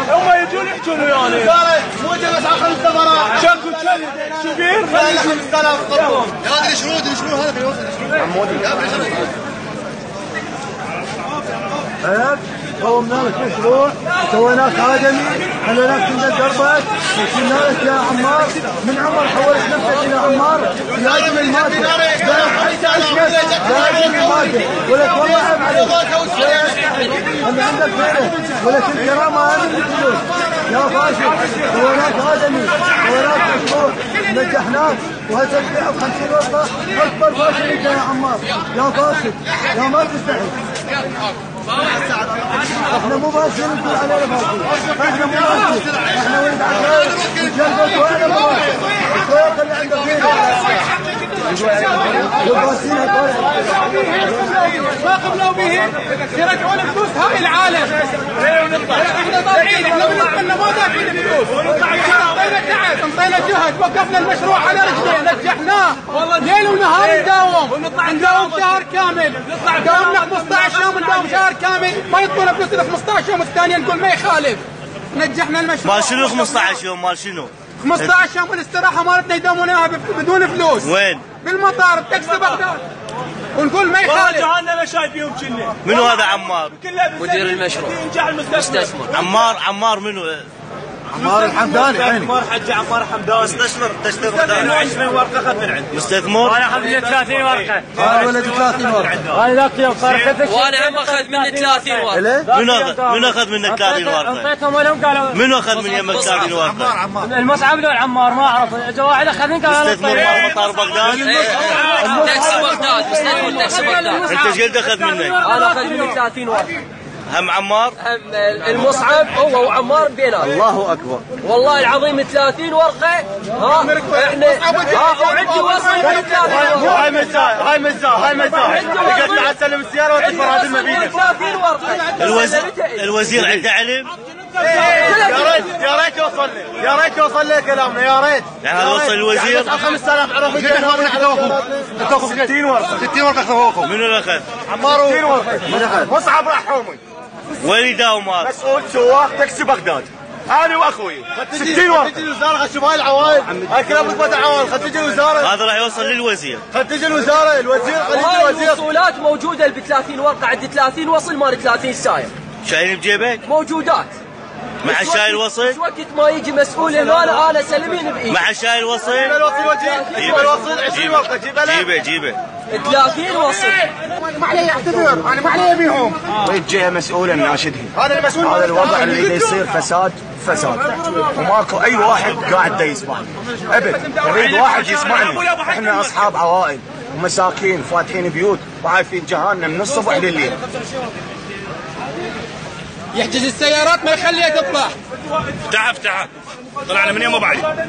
هم يجون يحجون ويانا. مو بس على 5000 شكو شبير 5000 قطهم. يا ادري شنو هذا بيوصل عمودي. قومنا لك مشروع، سوينا لك آدمي، خليناك تنزل دربك، وصلنا لك يا عمار، من عمر حولت نفسك إلى عمار، لازم المادة، لازم المادة، ولك والله عيب عليك، أنا عندك خيرة، ولك الكرامة هذه الفلوس، يا فاشل، سوينا لك آدمي، سوينا لك مشروع، نجحناك، وهسه تبيع ب 50 ورقة، أكبر فاشل أنت يا عمار، يا فاشل، يا ما تستحي. احنا مو باشين نقول علينا باشين، احنا مو باشين، احنا ولد عقال وجلبت واحنا مو باشين، الطريقة اللي عندك فينا والباشين هذول ما قبلوا بهم يرجعون الفلوس هاي العالم. احنا طالعين، احنا بالنسبة لنا ما دافعين الفلوس، انطينا تعب، انطينا جهد، وقفنا المشروع على رجليه، نجحناه ليل ونهار نداوم شهر كامل، داومنا 15 يوم نداوم شهر كامل، ما يطلبون فلوس الا 15 يوم، الثانيه نقول ما يخالف. نجحنا المشروع. مال شنو 15 يوم؟ مال شنو؟ 15 يوم الاستراحه مالتنا يداومونها بدون فلوس. وين؟ بالمطار بتاكسي بغداد. ونقول ما يخالف. جهنم شايفيهم كنا. منو هذا عمار؟ مدير المشروع. مستثمر. عمار منو؟ عمار الحمداني. عمار حج عمار حمداني. مستثمر 22 ورقه اخذ من عندي. مستثمر؟ انا اخذ مني 30 ورقه. هذا ولد 30 ورقه. انا ذاك اليوم صار وانا هم اخذ مني 30 ورقه. منو اخذ منك 30 ورقه؟ اعطيتهم ولهم قالوا منو اخذ من يمك 30 ورقه؟ عمار. المصعب لو عمار ما اعرف، اجى واحد اخذ مني قال مستثمر مال مطار بغداد؟ تاكسي بغداد، مستثمر تاكسي بغداد. انت ايش قد اخذ منك؟ انا اخذ مني 30 ورقه. هم عمار؟ هم المصعب هو وعمار بيناتهم. الله اكبر. والله العظيم 30 ورقه. احنا وعندي وصل 30 ورقه. هاي مزاح تقعد مع تسلم السياره وتدفع هذه المبينه. 30 ورقه. الوزير عنده علم؟ يا ريت يوصل لي كلامنا، يا ريت. يعني هذا وصل الوزير؟ 5000 عرفوا اخذوا 60 ورقه. 60 ورقه اخذوهم. منو اللي اخذ؟ عمار 60 ورقه. مصعب راح حومي. وين يداوم هذا؟ مسؤول سواق تاكسي بغداد. انا واخوي 60 ورقه. تجي الوزاره خد شوف هاي العوائل، هاي كلام رتبه العوائل، خد تجي الوزاره. هذا راح يوصل للوزير. خد تجي الوزاره، الوزير خلي يجي الوزير. الوصولات موجوده ب 30 ورقه، عندي 30 وصل مال 30 ساير. شايلين بجيبك؟ موجودات. مع الشايل وصل؟ بس وقت ما يجي مسؤول هنا انا سلمين بايدي. مع الشايل وصل؟ جيب الوصل 20 ورقه جيبه 30 وصل. ما علي اعتذر، انا ما علي ابيهم. اريد جهه مسؤوله ناشدهم. هذا المسؤول. هذا الوضع اللي يصير فساد وماكو اي واحد قاعد يسمعنا ابد. اريد واحد يسمعنا. احنا اصحاب عوائل ومساكين فاتحين بيوت وعايفين جهنم من الصبح لليل. يحجز السيارات ما يخليها تطلع. افتح طلعنا من يوم ابو علي.